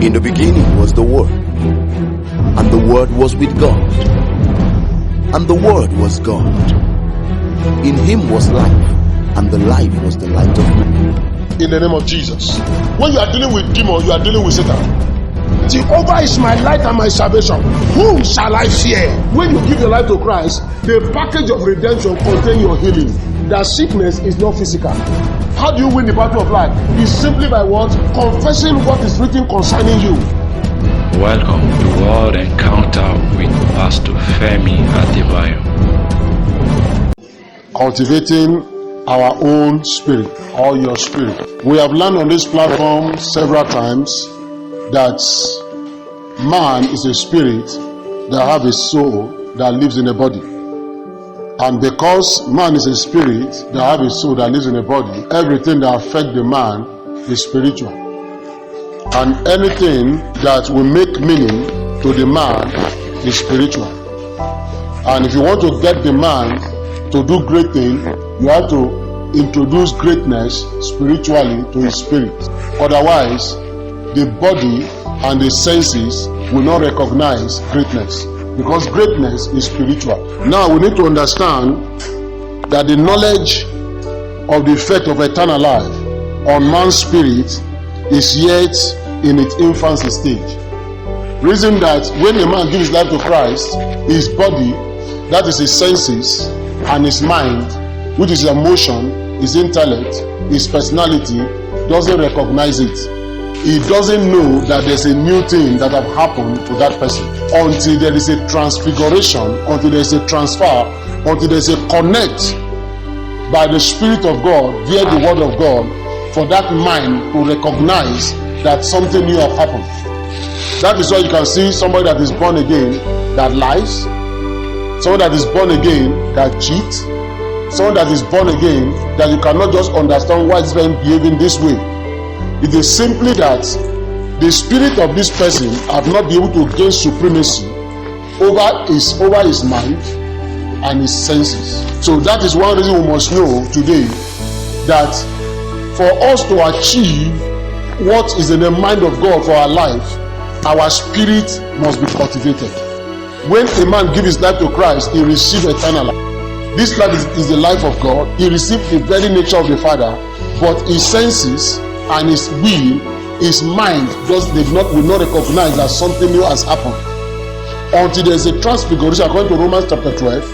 In the beginning was the Word, and the Word was with God, and the Word was God. In him was life, and the life was the light of men. In the name of Jesus. When you are dealing with demons, you are dealing with Satan. Jehovah is my light and my salvation. Whom shall I fear? When you give your life to Christ, the package of redemption contains your healing. That sickness is not physical. How do you win the battle of life? It's simply by what? Confessing what is written concerning you. Welcome to World Encounter with Pastor Femi Adebayo. Cultivating our own spirit, or your spirit. We have learned on this platform several times that man is a spirit that have a soul that lives in a body. And because man is a spirit that have a soul that lives in a body, everything that affects the man is spiritual. And anything that will make meaning to the man is spiritual. And if you want to get the man to do great things, you have to introduce greatness spiritually to his spirit. Otherwise, the body and the senses will not recognize greatness, because greatness is spiritual. Now we need to understand that the knowledge of the effect of eternal life on man's spirit is yet in its infancy stage. Reason that when a man gives his life to Christ, his body, that is his senses, and his mind, which is emotion, his intellect, his personality, doesn't recognize it. He doesn't know that there's a new thing that have happened to that person until there is a transfiguration, until there is a transfer, until there is a connect by the Spirit of God via the Word of God for that mind to recognize that something new have happened. That is why you can see somebody that is born again that lies, someone that is born again that cheats, someone that is born again that you cannot just understand why this man behaving this way. It is simply that the spirit of this person have not been able to gain supremacy over his mind and his senses. So that is one reason we must know today that for us to achieve what is in the mind of God for our life, our spirit must be cultivated. When a man gives his life to Christ, he receives eternal life. This life is the life of God. He received the very nature of the Father, but his senses and his will, his mind will not recognize that something new has happened until there is a transfiguration. According to Romans chapter 12,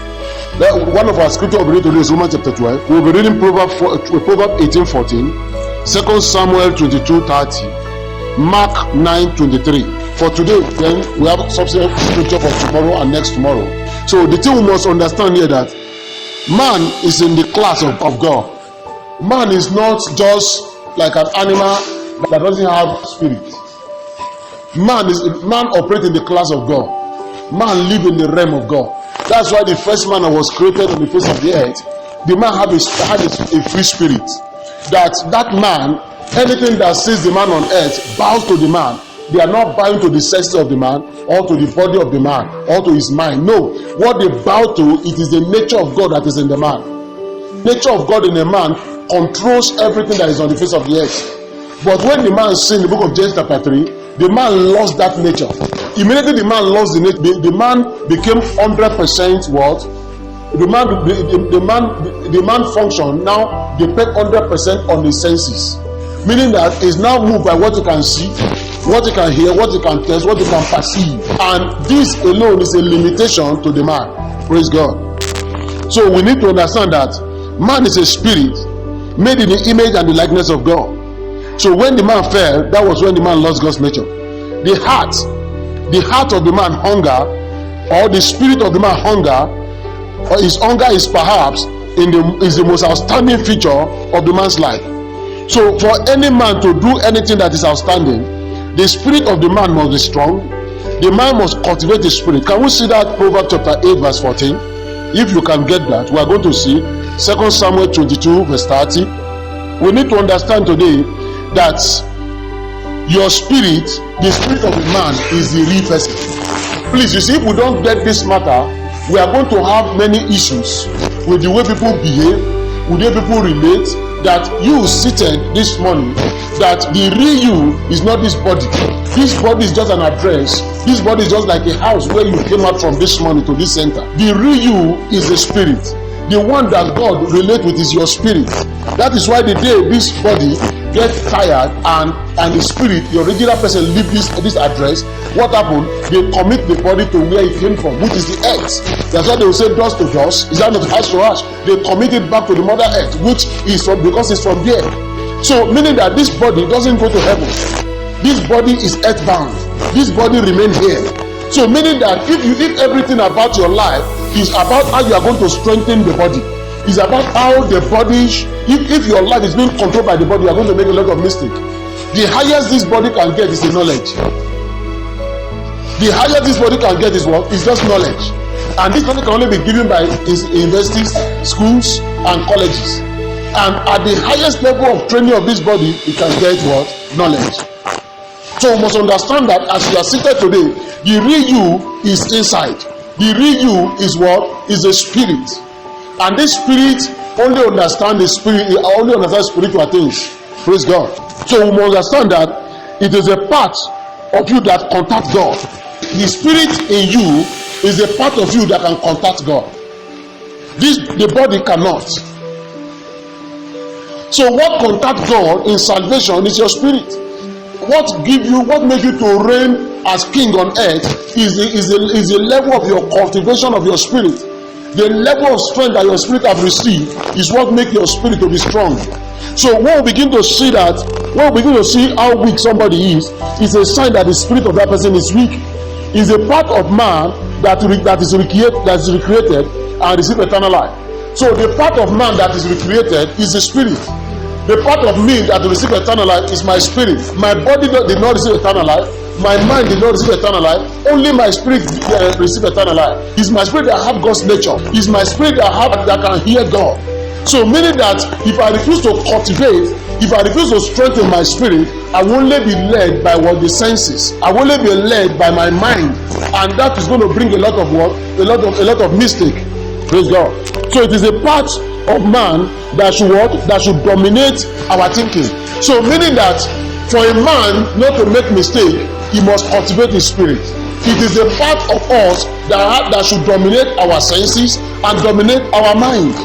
one of our scripture we'll be reading today is Romans chapter 12. We'll be reading Proverbs 18:14, 2 Samuel 22:30, Mark 9:23. For today, then we have subsequent scripture for tomorrow and next tomorrow. So the thing we must understand here that man is in the class of God. Man is not just like an animal that doesn't have spirit. Man operates in the class of God. Man lives in the realm of God. That's why the first man that was created on the face of the earth, the man had a free spirit. That man, anything that sees the man on earth bows to the man. They are not bowing to the senses of the man or to the body of the man or to his mind. No, what they bow to, it is the nature of God that is in the man. Nature of God in a man controls everything that is on the face of the earth. But when the man sinned in the book of James chapter 3, the man lost that nature. Immediately the man lost the nature, the man became 100% what? The man function now depend 100% on his senses. Meaning that he's now moved by what you can see, what you can hear, what you can taste, what you can perceive. And this alone is a limitation to the man. Praise God. So we need to understand that man is a spirit made in the image and the likeness of God. So when the man fell, that was when the man lost God's nature. The heart of the man hunger, or the spirit of the man hunger, or his hunger is perhaps is the most outstanding feature of the man's life. So for any man to do anything that is outstanding, the spirit of the man must be strong. The man must cultivate his spirit. Can we see that Proverbs chapter 8 verse 14? If you can get that, we are going to see 2 Samuel 22 verse 30. We need to understand today that your spirit, the spirit of a man, is the real person. Please, you see, if we don't get this matter, we are going to have many issues with the way people behave, with the way people relate. That you seated this morning, that the real you is not this body. This body is just an address. This body is just like a house where you came out from this morning to this center. The real you is the spirit. The one that God relates with is your spirit. That is why the day this body gets tired and the spirit, the original person, leave this address, what happened? They commit the body to where it came from, which is the earth. That's why they will say dust to dust. Is that not ash to ash? They commit it back to the mother earth, which is from, because it's from there. So meaning that this body doesn't go to heaven. This body is earthbound. This body remains here. So meaning that if everything about your life is about how you are going to strengthen the body, it's about how the body, if your life is being controlled by the body, you are going to make a lot of mistakes. The highest this body can get is the knowledge. The highest this body can get is what? Is just knowledge. And this knowledge can only be given by universities, schools, and colleges. And at the highest level of training of this body, you can get what? Knowledge. So you must understand that as you are seated today, the real you is inside. The real you is what? Is a spirit. And this spirit only understands the spirit, only understands spiritual things. Praise God. So we must understand that it is a part of you that contacts God. The spirit in you is a part of you that can contact God. The body cannot. So what contacts God in salvation is your spirit. What makes you to reign as king on earth is the level of your cultivation of your spirit. The level of strength that your spirit have received is what makes your spirit to be strong. So when we begin to see how weak somebody is a sign that the spirit of that person is weak. Is a part of man that is recreated and receive eternal life. So the part of man that is recreated is the spirit. The part of me that will receive eternal life is my spirit. My body did not receive eternal life. My mind did not receive eternal life. Only my spirit receive eternal life. It's my spirit that have God's nature. It's my spirit that can hear God. So meaning that if I refuse to cultivate, if I refuse to strengthen my spirit, I will only be led by what the senses. I will only be led by my mind, and that is going to bring a lot of what? A lot of mistake. Praise God. So it is a part of man that should what? That should dominate our thinking. So meaning that for a man not to make mistake, he must cultivate his spirit. It is a part of us that should dominate our senses and dominate our mind.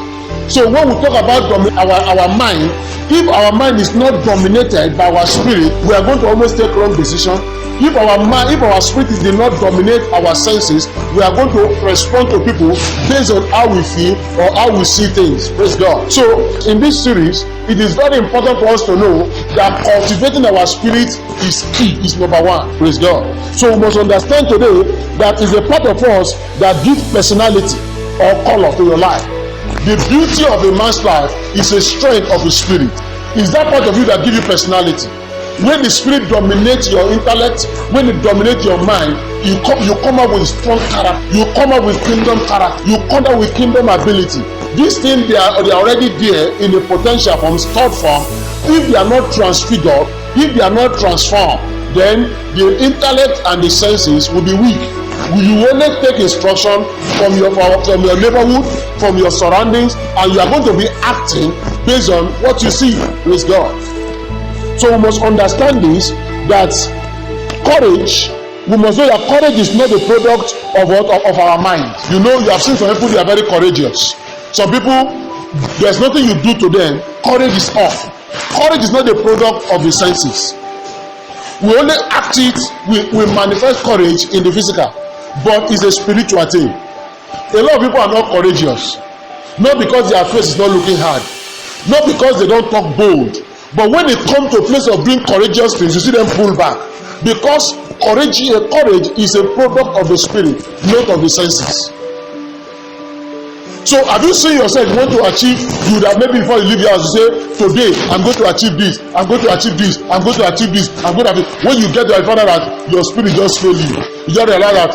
So when we talk about our mind, if our mind is not dominated by our spirit, we are going to always take wrong decisions. If our spirit did not dominate our senses, we are going to respond to people based on how we feel or how we see things. Praise God. So in this series, it is very important for us to know that cultivating our spirit is key, is number one. Praise God. So we must understand today that is a part of us that gives personality or color to your life. The beauty of a man's life is a strength of his spirit. Is that part of you that gives you personality? When the spirit dominates your intellect, when it dominates your mind, you come up with strong character. You come up with kingdom character. You come up with kingdom ability. These things they are already there in the potential from third form. If they are not transfigured, if they are not transformed, then the intellect and the senses will be weak. You only take instruction from your neighborhood, from your surroundings, and you are going to be acting based on what you see. Praise God. So we must understand this, that courage, we must know that courage is not a product of our mind. You know, you have seen some people, they are very courageous. Some people, there's nothing you do to them, courage is off. Courage is not a product of the senses. We only act it, we manifest courage in the physical, but it's a spiritual thing. A lot of people are not courageous, not because their face is not looking hard, not because they don't talk bold, but when it comes to a place of doing courageous things, you see them pull back, because courage is a product of the spirit, not of the senses. So have you seen yourself want to achieve? You that maybe before you leave your house, you say, today I'm going to achieve this, I'm going to achieve this, I'm going to achieve this, I'm going to achieve. When you get there, you find out that your spirit just failed you. You just realize that,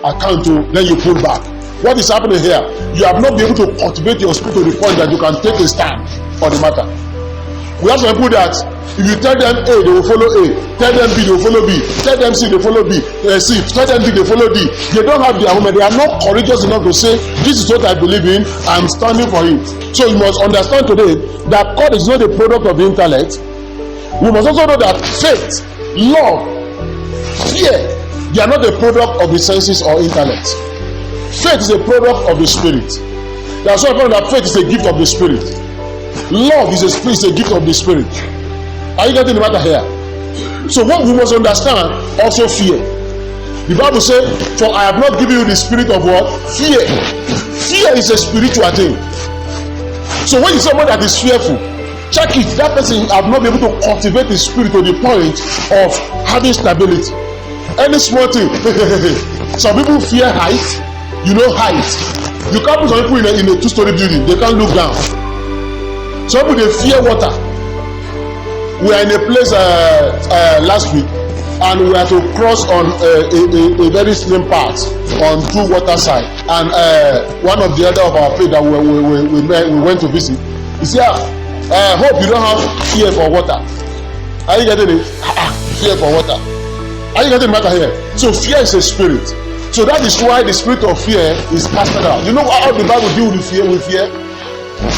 I can't do, then you pull back. What is happening here? You have not been able to cultivate your spirit to the point that you can take a stand on the matter. We have some people that if you tell them A, they will follow A. Tell them B, they will follow B. Tell them C, they follow B. C. Tell them D, they follow D. They don't have their home. They are not courageous enough to say, this is what I believe in. I am standing for it. So you must understand today that courage is not a product of the intellect. we must also know that faith, love, fear, they are not a product of the senses or intellect. Faith is a product of the Spirit. That's why I found that faith is a gift of the Spirit. Love is a gift of the Spirit. Are you getting the matter here? So what we must understand, also fear. The Bible says, for I have not given you the spirit of what? Fear. Fear is a spiritual thing. So when you see someone that is fearful, check it. That person have not been able to cultivate his spirit to the point of having stability. Any small thing. Some people fear height. You know height. You can't put some people in a two-story building. They can't look down. Some people, they fear water. We are in a place last week, and we had to cross on a very slim path on two water side. And one of the other of our faith that we went to visit, he said, hope you don't have fear for water. Are you getting it? Fear for water. Are you getting the matter here? So fear is a spirit. So that is why the spirit of fear is casted out. You know how the Bible deals with fear?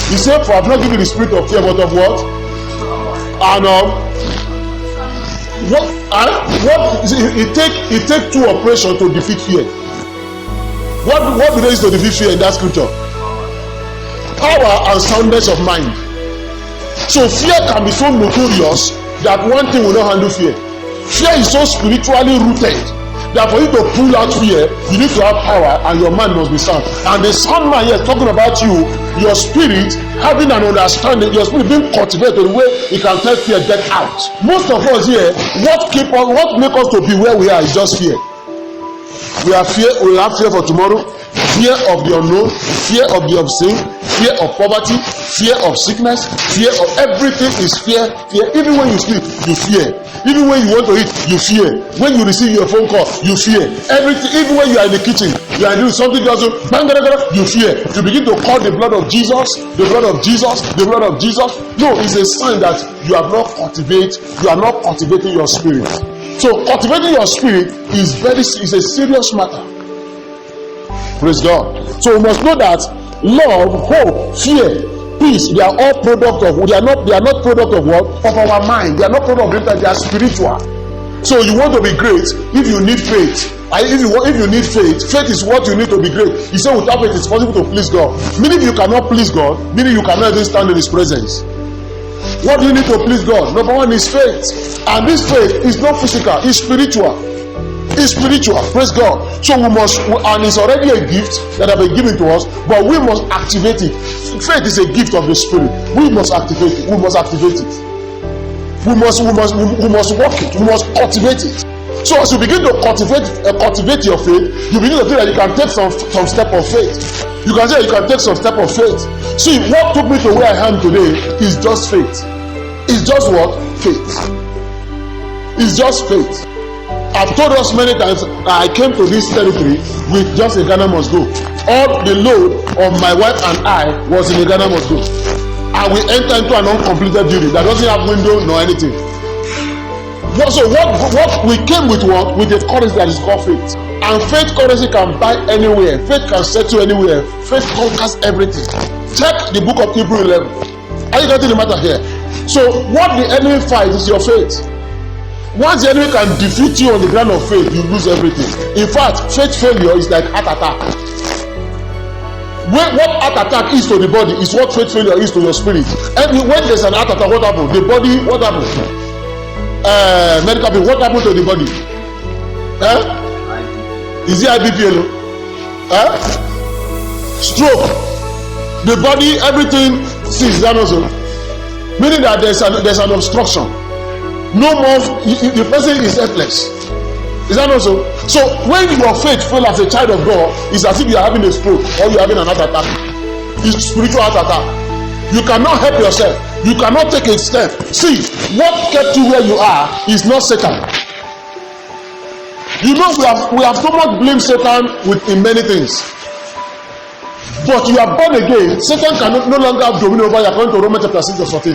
He said, for I have not given the spirit of fear, but of what? And it take two operations to defeat fear. What do they use to defeat fear in that scripture? Power and soundness of mind. So fear can be so notorious that one thing will not handle fear. Fear is so spiritually rooted that for you to pull out fear, you need to have power and your mind must be sound. And the sound man here talking about you, your spirit having an understanding, your spirit being cultivated the way it can tell fear get out. Most of us here, what make us to be where we are is just fear. We have fear for tomorrow, fear of the unknown, fear of the obscene, fear of poverty, fear of sickness, fear of everything is fear. Even when you sleep, you fear. Even when you want to eat, you fear. When you receive your phone call, you fear. Everything, even when you are in the kitchen, you are doing something else, you fear. You begin to call the blood of Jesus, the blood of Jesus, the blood of Jesus. No, it's a sign that you are not cultivating your spirit. So cultivating your spirit is a serious matter. Praise God. So we must know that love, hope, fear, peace, they are all product of, they are not product of what? Of our mind. They are not product of it, they are spiritual. So you want to be great if you need faith. If you need faith is what you need to be great. He said without faith it's possible to please God. Meaning you cannot please God, meaning you cannot even stand in his presence. What do you need to please God? Number one is faith. And this faith is not physical, it's spiritual. It's spiritual. Praise God. So we must, and it's already a gift that have been given to us, but we must activate it. Faith is a gift of the Spirit. We must activate it. We must activate it. We must work it. We must cultivate it. So as you begin to cultivate your faith, you begin to feel that you can take some step of faith. You can say you can take some step of faith. See, what took me to where I am today is just faith. It's just what? Faith. It's just faith. I've told us many times I came to this territory with just a Ghana must go. All the load of my wife and I was in a Ghana must go. And we enter into an uncompleted building that doesn't have window nor anything. So what we came with what? With the currency that is called faith. And faith currency can buy anywhere. Faith can settle anywhere. Faith conquers everything. Check the book of Hebrews 11. Are you getting the matter here? So what the enemy fights is your faith. Once the enemy can defeat you on the ground of faith, you lose everything. In fact, faith failure is like heart attack. What heart attack is to the body is what faith failure is to your spirit. And when there's an heart attack, what happens? The body, what happens? Medical, what happens to the body? Is it IBP? Stroke. The body, everything sees that also. Meaning that there's an obstruction. No more, the person is helpless. Is that also? So when your faith fails as a child of God, it's as if you are having a stroke or you are having an heart attack. It's spiritual heart attack. You cannot help yourself. You cannot take a step. See, what kept you where you are is not Satan. You know, we have so much blame Satan in many things. But you are born again. Satan cannot no longer have dominion over you according to Romans chapter 6 verse 14.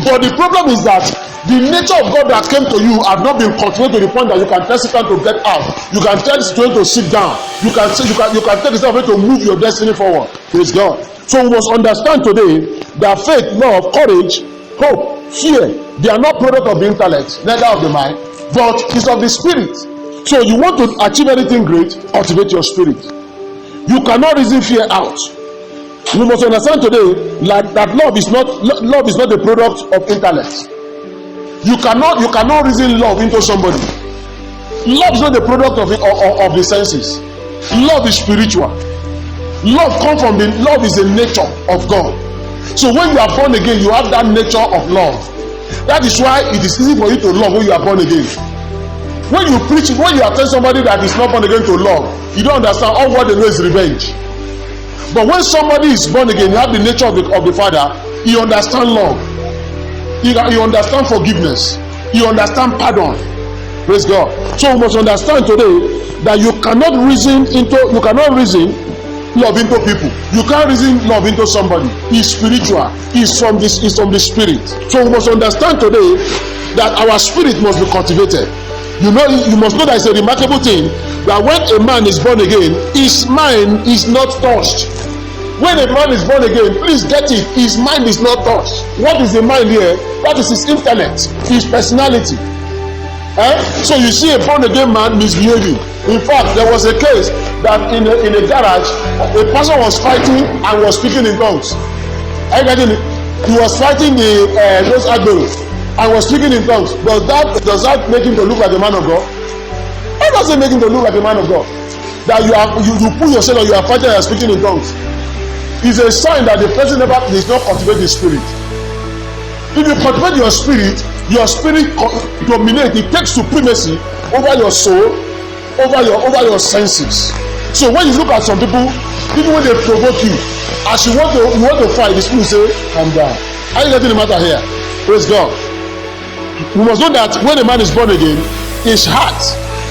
But the problem is that the nature of God that came to you have not been cultivated to the point that you can tell Satan to get out. You can tell Satan to sit down. You can tell yourself to move your destiny forward. Praise God. So we must understand today that faith, love, courage, hope, fear, They are not product of the intellect, neither of the mind, but it's of the spirit. So you want to achieve anything great, cultivate your spirit. You cannot reason fear out. We must understand today that love is not the product of intellect. You cannot reason love into somebody. Love is not the product of the senses. Love is spiritual. Love is the nature of God. So when you are born again, you have that nature of love. That is why it is easy for you to love when you are born again. When you are telling somebody that is not born again to love, you don't understand. All what they know is revenge. But when somebody is born again, you have the nature of the Father, you understand love. You understand forgiveness. You understand pardon. Praise God. So we must understand today that you cannot reason love into people. You can't reason love into somebody. It's spiritual. It's from the spirit. So we must understand today that our spirit must be cultivated. You must know that it's a remarkable thing that when a man is born again, his mind is not touched. When a man is born again, please get it, his mind is not touched. What is the mind here? That is his intellect, his personality. So you see a born again man misbehaving. In fact, there was a case that in a garage, a person was fighting and was speaking in tongues. Are you getting it? He was fighting those adults and was speaking in tongues. Does that make him to look like a man of God? It doesn't make him to look like a man of God. That you put yourself or you are fighting and speaking in tongues. It's a sign that the person does not cultivate his spirit. If you cultivate your spirit dominates. It takes supremacy over your soul, over your senses. So when you look at some people, even when they provoke you, as you want to fight, the spirit say, calm down. Are you getting the matter here? Praise God. We must know that when a man is born again, his heart,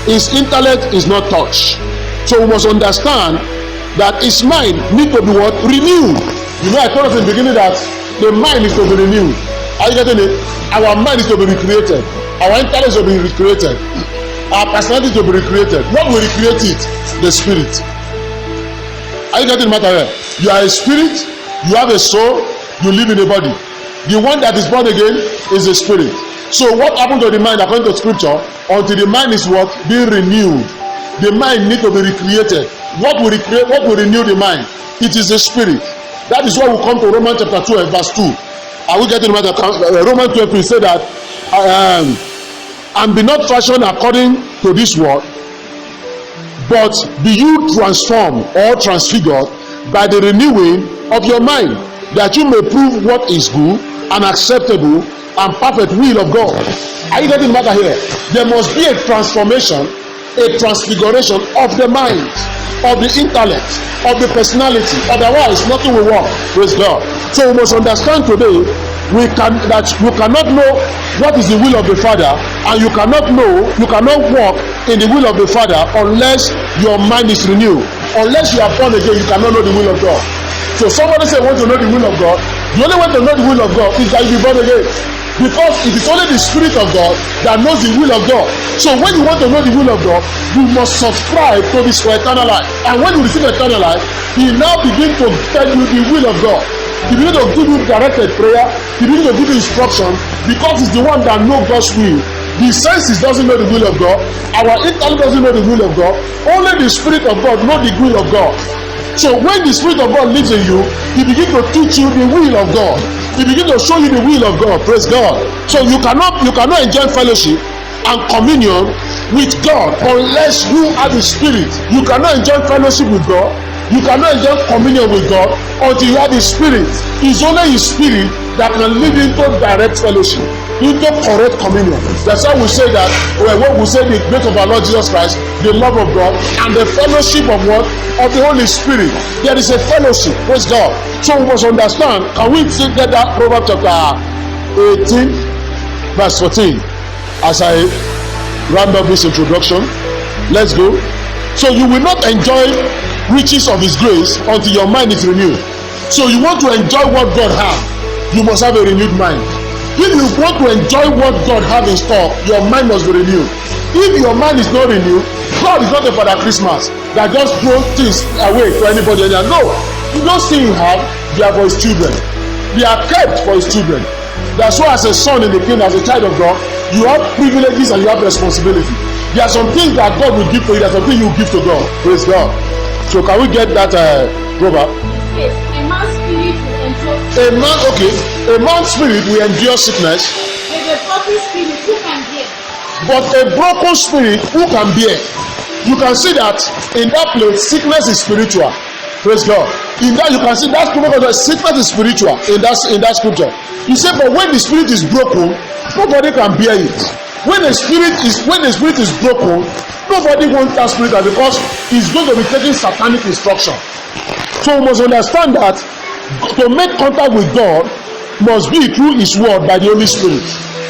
his intellect is not touched. So we must understand that his mind need to be what? Renewed. You know, I told us in the beginning that the mind is to be renewed. Are you getting it? Our mind is to be recreated. Our intellect is to be recreated. Our personality is to be recreated. What will recreate it? The spirit. Are you getting the matter here? You are a spirit, you have a soul, you live in a body. The one that is born again is a spirit. So what happened to the mind according to scripture? Until the mind is what? Being renewed. The mind needs to be recreated. What will renew the mind? It is the spirit. That is why we come to Romans chapter 12 verse 2. Are we getting the matter? Romans 12 we say that and be not fashioned according to this world, but be you transformed or transfigured by the renewing of your mind, that you may prove what is good and acceptable and perfect will of God. Are you getting the matter here? There must be a transformation, a transfiguration of the mind, of the intellect, of the personality. Otherwise, nothing will work. Praise God. So we must understand today that you cannot know what is the will of the Father, and you cannot walk in the will of the Father unless your mind is renewed. Unless you are born again, you cannot know the will of God. So somebody say, want to know the will of God? The only way to know the will of God is that you be born again. Because it is only the Spirit of God that knows the will of God. So when you want to know the will of God, you must subscribe to this for eternal life. And when you receive eternal life, He now begins to tell you the will of God. He begins to give you directed prayer. He begins to give you instruction, because He's the one that knows God's will. The senses doesn't know the will of God. Our intellect doesn't know the will of God. Only the Spirit of God knows the will of God. So when the Spirit of God lives in you, He begins to teach you the will of God. He begins to show you the will of God. Praise God. So you cannot enjoy fellowship and communion with God unless you have the Spirit. You cannot enjoy fellowship with God. You cannot enjoy communion with God until you have the Spirit. It's only His Spirit that can lead into direct fellowship, into correct communion. That's why we say that when we say the grace of our Lord Jesus Christ, the love of God, and the fellowship of what? Of the Holy Spirit. There is a fellowship. Praise God. So we must understand. Can we get that Proverbs chapter 18 verse 14 as I round up this introduction? Let's go. So you will not enjoy riches of His grace until your mind is renewed. So you want to enjoy what God has, you must have a renewed mind. If you want to enjoy what God has in store, your mind must be renewed. If your mind is not renewed, God is not a Father Christmas that just throws things away to anybody. No, those things you have, they are for His children. They are kept for His children. That's why as a son in the kingdom, as a child of God, you have privileges and you have responsibility. There are some things that God will give to you, there are some things you give to God. Praise God. So can we get that proverb? Yes, a man's spirit will endure. A man's spirit will endure sickness, With a broken spirit, who can bear? but a broken spirit who can bear? You can see that in that place, sickness is spiritual. Praise God. In that you can see that scripture, sickness is spiritual in that scripture. You say, but when the spirit is broken, nobody can bear it. When the spirit is broken, nobody wants that spirit because it's going to be taking satanic instruction. So we must understand that to make contact with God must be through His word by the Holy Spirit.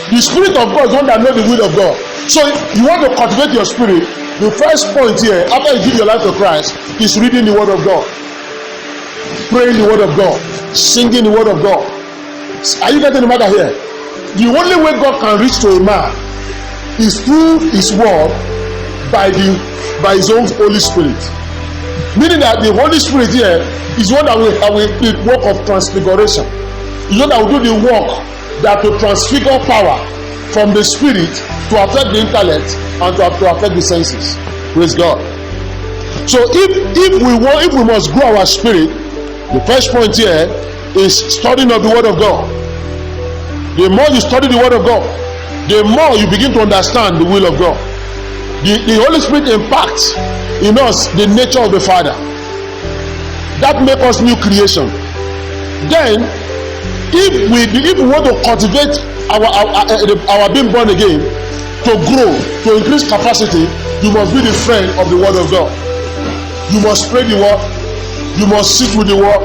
The Spirit of God is one that knows the will of God. So you want to cultivate your spirit. The first point here, after you give your life to Christ, is reading the Word of God, praying the Word of God, singing the Word of God. Are you getting the matter here? The only way God can reach to a man is through His Word by His own Holy Spirit. Meaning that the Holy Spirit here is one that will the work of transfiguration. It's one that will do the work that will transfigure power from the spirit to affect the intellect and to affect the senses. Praise God. So if we must grow our spirit, the first point here is studying of the Word of God. The more you study the Word of God, the more you begin to understand the will of God. The Holy Spirit impacts in us the nature of the Father. That makes us new creation. Then, if we want to cultivate our being born again, to grow, to increase capacity, you must be the friend of the Word of God. You must pray the Word. You must sit with the Word.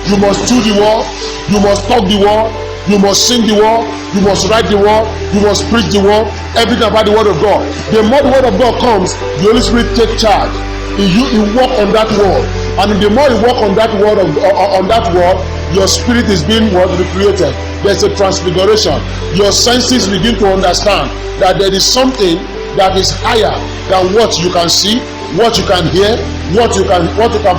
You must do the Word. You must talk the Word. You must sing the Word. You must write the Word. You must preach the Word. Everything about the Word of God. The more the Word of God comes, the Holy Spirit takes charge. You work on that Word, and the more you work on that Word, your spirit is being recreated. There's a transfiguration. Your senses begin to understand that there is something that is higher than what you can see, what you can hear, what you can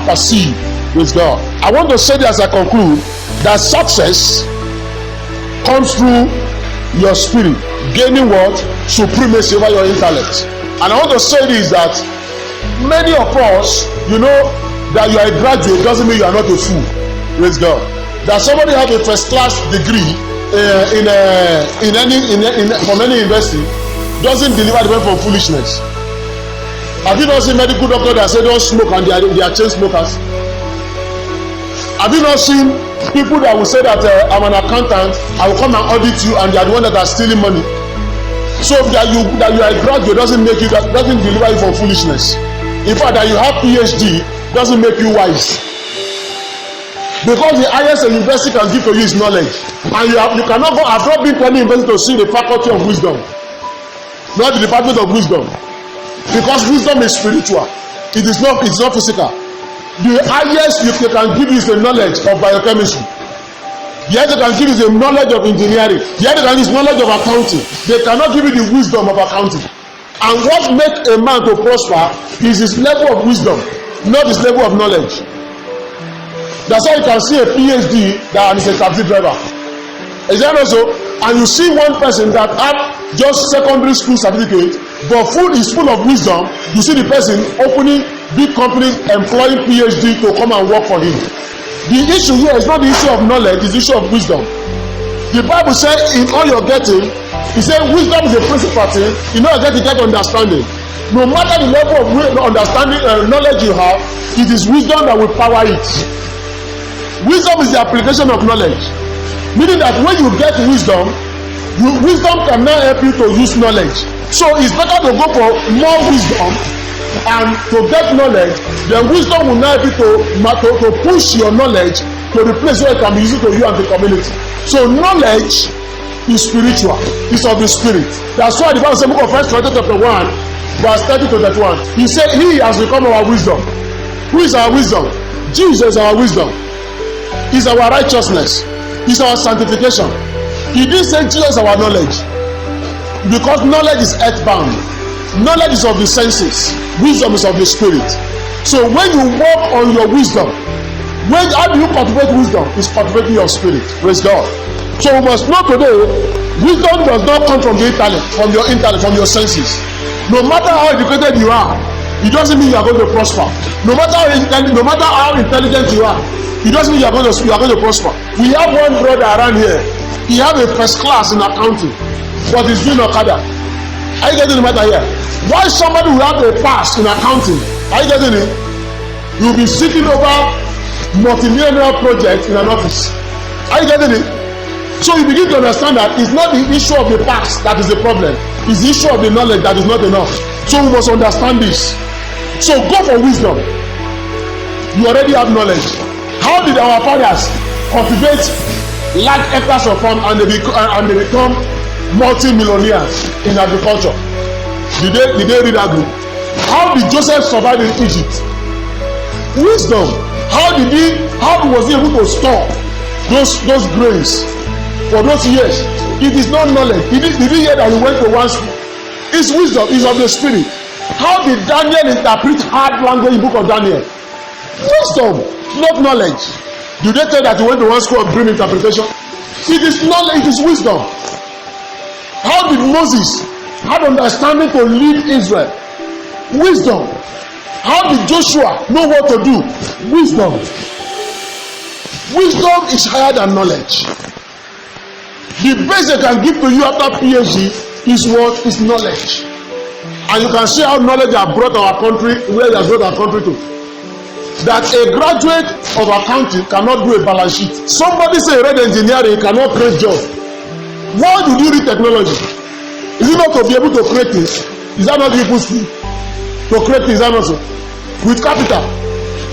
perceive with God. I want to say this as I conclude, that success comes through your spirit gaining what? Supremacy over your intellect. And I want to say this, that many of us, you know, that you are a graduate doesn't mean you are not a fool. Praise God. That somebody have a first class degree from any university doesn't deliver the way from foolishness. Have you not seen medical doctors that say don't smoke and they are chain smokers? Have you not seen people that will say that I'm an accountant, I will come and audit you, and they are the one that are stealing money? So that you are a graduate doesn't deliver you from foolishness. In fact, that you have PhD doesn't make you wise. Because the highest a university can give to you is knowledge, and you cannot go. I've not been to any university to see the faculty of wisdom, not the department of wisdom, because wisdom is spiritual. It's not physical. The highest they can give you is the knowledge of biochemistry. The highest they can give you is the knowledge of engineering. The highest they can give is knowledge of accounting. They cannot give you the wisdom of accounting. And what makes a man to prosper is his level of wisdom, not his level of knowledge. That's why you can see a PhD that is a taxi driver. Is that also? And you see one person that have just secondary school certificate, but is full of wisdom. You see the person opening big companies, employing PhD to come and work for him. The issue here is not the issue of knowledge, it's the issue of wisdom. The Bible says in all you're getting, it says wisdom is a principal thing. In all you're getting, get understanding. No matter the level of understanding knowledge you have, it is wisdom that will power it. Wisdom is the application of knowledge, meaning that when you get wisdom can now help you to use knowledge. So it's better to go for more wisdom and to get knowledge. Then wisdom will now help you to push your knowledge to the place where it can be used to you and the community. So knowledge is spiritual, it's of the spirit. That's why the Bible says, book of 1 Corinthians chapter 1, verse 30 to 31. He said, He has become our wisdom. Who is our wisdom? Jesus is our wisdom. Is our righteousness, is our sanctification. He didn't say Jesus is our knowledge, because knowledge is earthbound. Knowledge is of the senses, wisdom is of the spirit. So when you work on your wisdom, how do you cultivate wisdom? It's cultivating your spirit. Praise God. So we must know today, wisdom does not come from the intellect, from your senses. No matter how educated you are, it doesn't mean you are going to prosper. No matter how intelligent you are, it doesn't mean you are going to prosper. We have one brother around here. He have a first class in accounting, but he's doing Okada. Are you getting the matter here? Why somebody who have a pass in accounting? Are you getting it? You'll be sitting over multi-millionaire projects in an office. Are you getting it? So you begin to understand that it's not the issue of the past that is the problem. It's the issue of the knowledge that is not enough. So we must understand this. So go for wisdom. You already have knowledge. How did our fathers cultivate large hectares of farm and they become multi-millionaires in agriculture? Did they read that book? How did Joseph survive in Egypt? Wisdom. How was he able to store those grains for those years? It is not knowledge. Did he hear that he went to one school? It's wisdom. It's of the spirit. How did Daniel interpret hard language in the book of Daniel? Wisdom, not knowledge. Do they tell that he went to one school of dream interpretation? It is knowledge. It is wisdom. How did Moses have understanding to lead Israel? Wisdom. How did Joshua know what to do? Wisdom. Wisdom is higher than knowledge. The best they can give to you after PhD is what? Is knowledge. And you can see how knowledge has brought our country where it has brought our country to. That a graduate of accounting cannot do a balance sheet. Somebody say read engineering cannot create job. Why did you read technology? Is it not to be able to create things? Is that not people's skill? To create things, that also. With capital.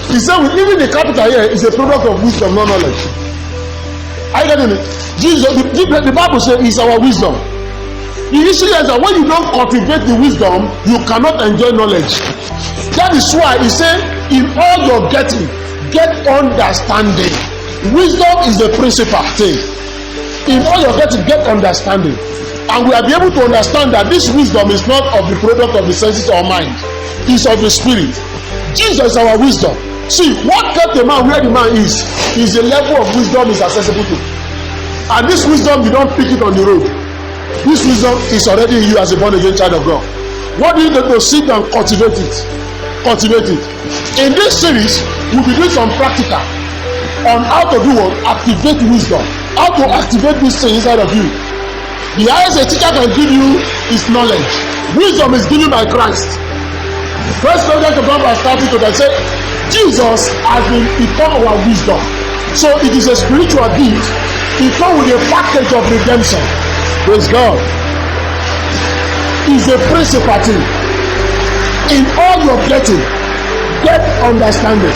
He said even the capital here is a product of wisdom, not knowledge. Are you getting it? Jesus, the Bible says it's our wisdom. The issue is that when you don't cultivate the wisdom, you cannot enjoy knowledge. That is why he said, in all your getting, get understanding. Wisdom is the principal thing. In all your getting, get understanding. And we will be able to understand that this wisdom is not of the product of the senses or mind. It's of the spirit. Jesus is our wisdom. See, what kept the man where the man is the level of wisdom is accessible to. And this wisdom, you don't pick it on the road. This wisdom is already in you as a born again child of God. What do you do to sit and cultivate it? Cultivate it. In this series, we'll be doing some practical on how to do what? Activate wisdom. How to activate this thing inside of you. The highest a teacher can give you is knowledge. Wisdom is given by Christ. First Corinthians verse 30 they say, Jesus has become our wisdom. So it is a spiritual gift. It comes with a package of redemption. Praise God. It's a principal thing. In all your getting, get understanding.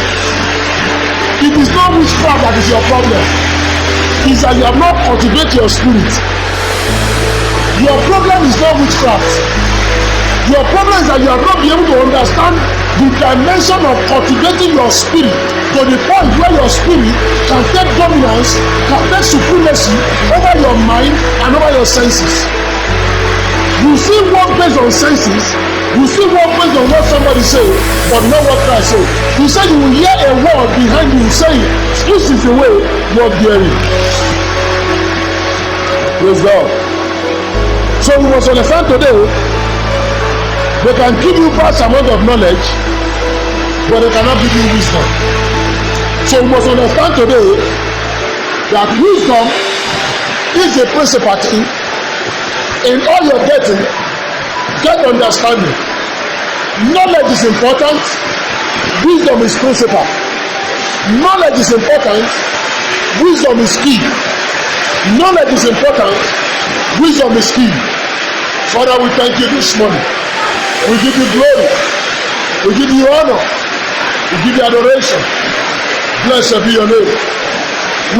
It is not witchcraft that is your problem. It's that you have not cultivated your spirit. Your problem is not witchcraft. Your problem is that you have not been able to understand the dimension of cultivating your spirit to the point where your spirit can take dominance, can take supremacy over your mind and over your senses. You see work based on senses, you see work based on what somebody say, but not what Christ say. You say you will hear a word behind you saying, this is the way you are hearing. Praise God. So we must understand today, they can give you vast amount of knowledge, but they cannot give you wisdom. So we must understand today that wisdom is the principal thing. In all your getting, get understanding. Knowledge is important. Wisdom is principal. Knowledge is important. Wisdom is key. Knowledge is important. Wisdom is key. Father, we thank you this morning. We give you glory. We give you honor. We give you adoration. Blessed be your name.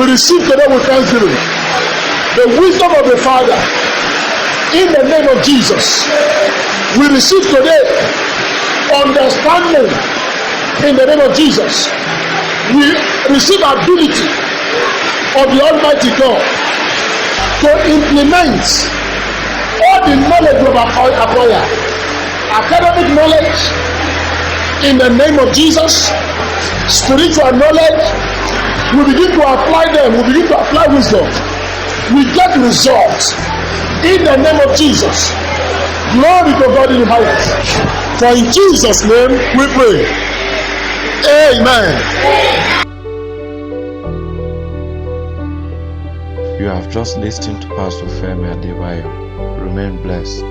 We receive today with thanksgiving the wisdom of the Father in the name of Jesus. We receive today understanding in the name of Jesus. We receive ability of the Almighty God to implement all the knowledge we have acquired. Academic knowledge in the name of Jesus, spiritual knowledge, we begin to apply them, we begin to apply wisdom we get results in the name of Jesus. Glory to God in the highest. For in Jesus' name we pray. Amen. You have just listened to Pastor Femi Adebayo. Remain blessed.